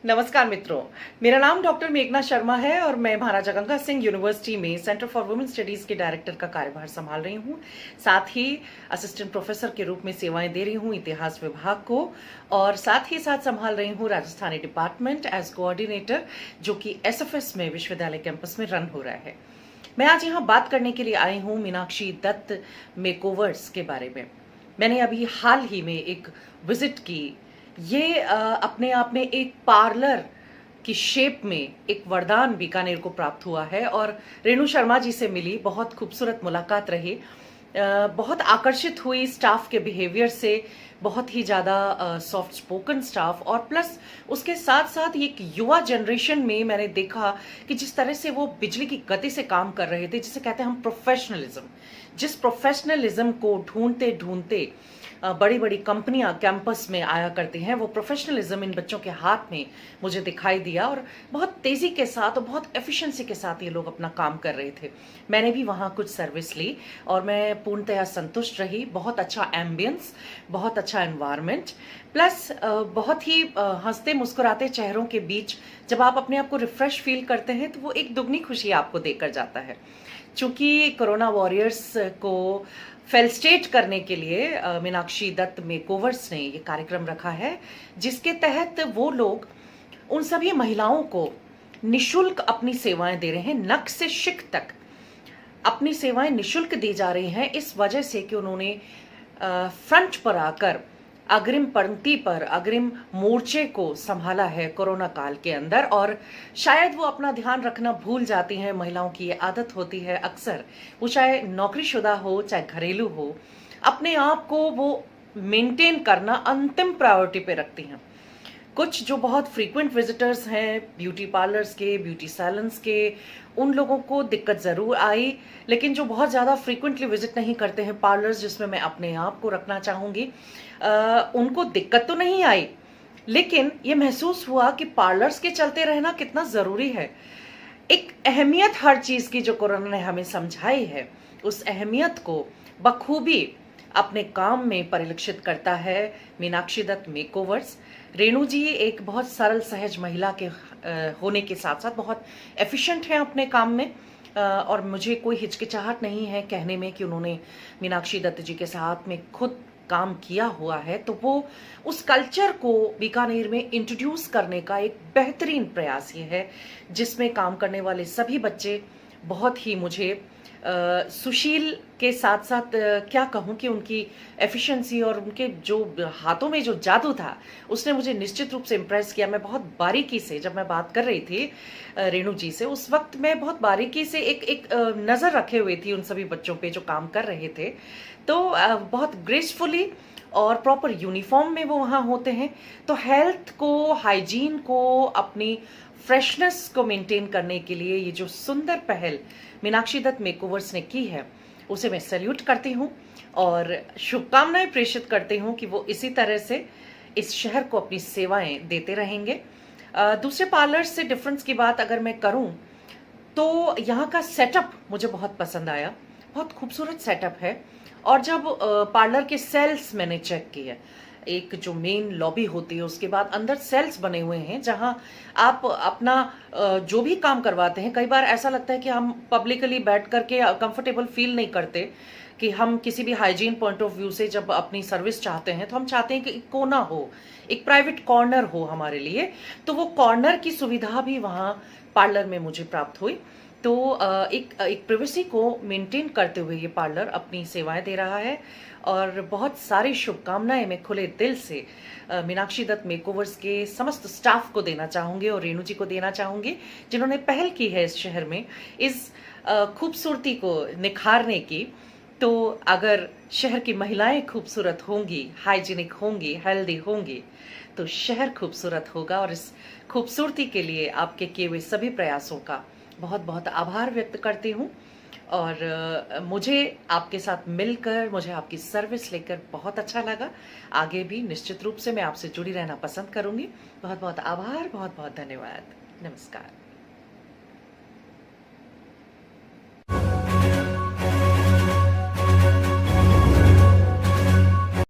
नमस्कार मित्रों, मेरा नाम डॉक्टर मेघना शर्मा है और मैं महाराजा गंगा सिंह यूनिवर्सिटी में सेंटर फॉर वुमेन स्टडीज के डायरेक्टर का कार्यभार संभाल रही हूँ। साथ ही असिस्टेंट प्रोफेसर के रूप में सेवाएं दे रही हूँ इतिहास विभाग को, और साथ ही साथ संभाल रही हूँ राजस्थानी डिपार्टमेंट एज कोऑर्डिनेटर, जो कि एसएफएस में विश्वविद्यालय कैंपस में रन हो रहा है। मैं आज यहाँ बात करने के लिए आई हूँ मीनाक्षी दत्त मेकओवर्स के बारे में। मैंने अभी हाल ही में एक विजिट की। ये अपने आप में एक पार्लर की शेप में एक वरदान बीकानेर को प्राप्त हुआ है और रेणु शर्मा जी से मिली, बहुत खूबसूरत मुलाकात रही। बहुत आकर्षित हुई स्टाफ के बिहेवियर से, बहुत ही ज़्यादा सॉफ्ट स्पोकन स्टाफ, और प्लस उसके साथ साथ एक युवा जनरेशन में मैंने देखा कि जिस तरह से वो बिजली की गति से काम कर रहे थे, जिसे कहते हैं हम प्रोफेशनलिज्म। जिस प्रोफेशनलिज्म को ढूंढते ढूंढते बड़ी बड़ी कंपनियां कैंपस में आया करती हैं, वो प्रोफेशनलिज्म इन बच्चों के हाथ में मुझे दिखाई दिया और बहुत तेज़ी के साथ और बहुत एफिशिएंसी के साथ ये लोग अपना काम कर रहे थे। मैंने भी वहाँ कुछ सर्विस ली और मैं पूर्णतया संतुष्ट रही। बहुत अच्छा एम्बियंस, बहुत अच्छा एनवायरनमेंट, प्लस बहुत ही हंसते मुस्कुराते चेहरों के बीच जब आप अपने आप को रिफ्रेश फील करते हैं तो वो एक दुगनी खुशी आपको देकर जाता है। चूंकि कोरोना वॉरियर्स को फेलिसिटेट करने के लिए मीनाक्षी दत्त मेकओवर्स ने ये कार्यक्रम रखा है, जिसके तहत वो लोग उन सभी महिलाओं को निशुल्क अपनी सेवाएं दे रहे हैं। नख से शिख तक अपनी सेवाएं निशुल्क दी जा रही हैं, इस वजह से कि उन्होंने फ्रंट पर आकर अग्रिम पंक्ति पर, अग्रिम मोर्चे को संभाला है कोरोना काल के अंदर। और शायद वो अपना ध्यान रखना भूल जाती हैं। महिलाओं की ये आदत होती है अक्सर, वो चाहे नौकरीशुदा हो चाहे घरेलू हो, अपने आप को वो मेंटेन करना अंतिम प्रायोरिटी पे रखती हैं। कुछ जो बहुत फ्रीक्वेंट विजिटर्स हैं ब्यूटी पार्लर्स के, ब्यूटी सैलून्स के, उन लोगों को दिक्कत ज़रूर आई, लेकिन जो बहुत ज़्यादा फ्रीक्वेंटली विजिट नहीं करते हैं पार्लर्स, जिसमें मैं अपने आप को रखना चाहूँगी, उनको दिक्कत तो नहीं आई, लेकिन ये महसूस हुआ कि पार्लर्स के चलते रहना कितना ज़रूरी है। एक अहमियत हर चीज़ की जो कोरोना ने हमें समझाई है, उस अहमियत को बखूबी अपने काम में परिलक्षित करता है मीनाक्षी दत्त मेकओवर्स। रेणु जी एक बहुत सरल सहज महिला के होने के साथ साथ बहुत एफिशिएंट हैं अपने काम में, और मुझे कोई हिचकिचाहट नहीं है कहने में कि उन्होंने मीनाक्षी दत्त जी के साथ में खुद काम किया हुआ है। तो वो उस कल्चर को बीकानेर में इंट्रोड्यूस करने का एक बेहतरीन प्रयास ये है, जिसमें काम करने वाले सभी बच्चे बहुत ही मुझे सुशील के साथ साथ क्या कहूँ कि उनकी एफिशिएंसी और उनके जो हाथों में जो जादू था, उसने मुझे निश्चित रूप से इम्प्रेस किया। मैं बहुत बारीकी से, जब मैं बात कर रही थी रेणु जी से, उस वक्त मैं बहुत बारीकी से एक नज़र रखे हुए थी उन सभी बच्चों पे जो काम कर रहे थे। तो बहुत ग्रेसफुली और प्रॉपर यूनिफॉर्म में वो वहाँ होते हैं। तो हेल्थ को, हाइजीन को, अपनी फ्रेशनेस को मेंटेन करने के लिए ये जो सुंदर पहल मीनाक्षी दत्त मेकओवर्स ने की है, उसे मैं सैल्यूट करती हूँ और शुभकामनाएं प्रेषित करती हूँ कि वो इसी तरह से इस शहर को अपनी सेवाएं देते रहेंगे। दूसरे पार्लर्स से डिफरेंस की बात अगर मैं करूँ तो यहाँ का सेटअप मुझे बहुत पसंद आया। बहुत खूबसूरत सेटअप है। और जब पार्लर के सेल्स मैंने चेक किए, एक जो मेन लॉबी होती है, उसके बाद अंदर सेल्स बने हुए हैं जहां आप अपना जो भी काम करवाते हैं। कई बार ऐसा लगता है कि हम पब्लिकली बैठ करके कंफर्टेबल फील नहीं करते, कि हम किसी भी हाइजीन पॉइंट ऑफ व्यू से जब अपनी सर्विस चाहते हैं तो हम चाहते हैं कि एक कोना हो, एक प्राइवेट कॉर्नर हो हमारे लिए। तो वो कॉर्नर की सुविधा भी वहाँ पार्लर में मुझे प्राप्त हुई। तो एक प्राइवेसी को मेंटेन करते हुए ये पार्लर अपनी सेवाएं दे रहा है और बहुत सारी शुभकामनाएं मैं खुले दिल से मीनाक्षी दत्त मेकओवर्स के समस्त स्टाफ को देना चाहूँगी और रेणु जी को देना चाहूँगी, जिन्होंने पहल की है इस शहर में इस खूबसूरती को निखारने की। तो अगर शहर की महिलाएं खूबसूरत होंगी, हाइजीनिक होंगी, हेल्दी होंगी, तो शहर खूबसूरत होगा। और इस खूबसूरती के लिए आपके किए हुए सभी प्रयासों का बहुत बहुत आभार व्यक्त करती हूँ। और मुझे आपके साथ मिलकर, मुझे आपकी सर्विस लेकर बहुत अच्छा लगा। आगे भी निश्चित रूप से मैं आपसे जुड़ी रहना पसंद करूँगी। बहुत बहुत आभार, बहुत बहुत धन्यवाद। नमस्कार।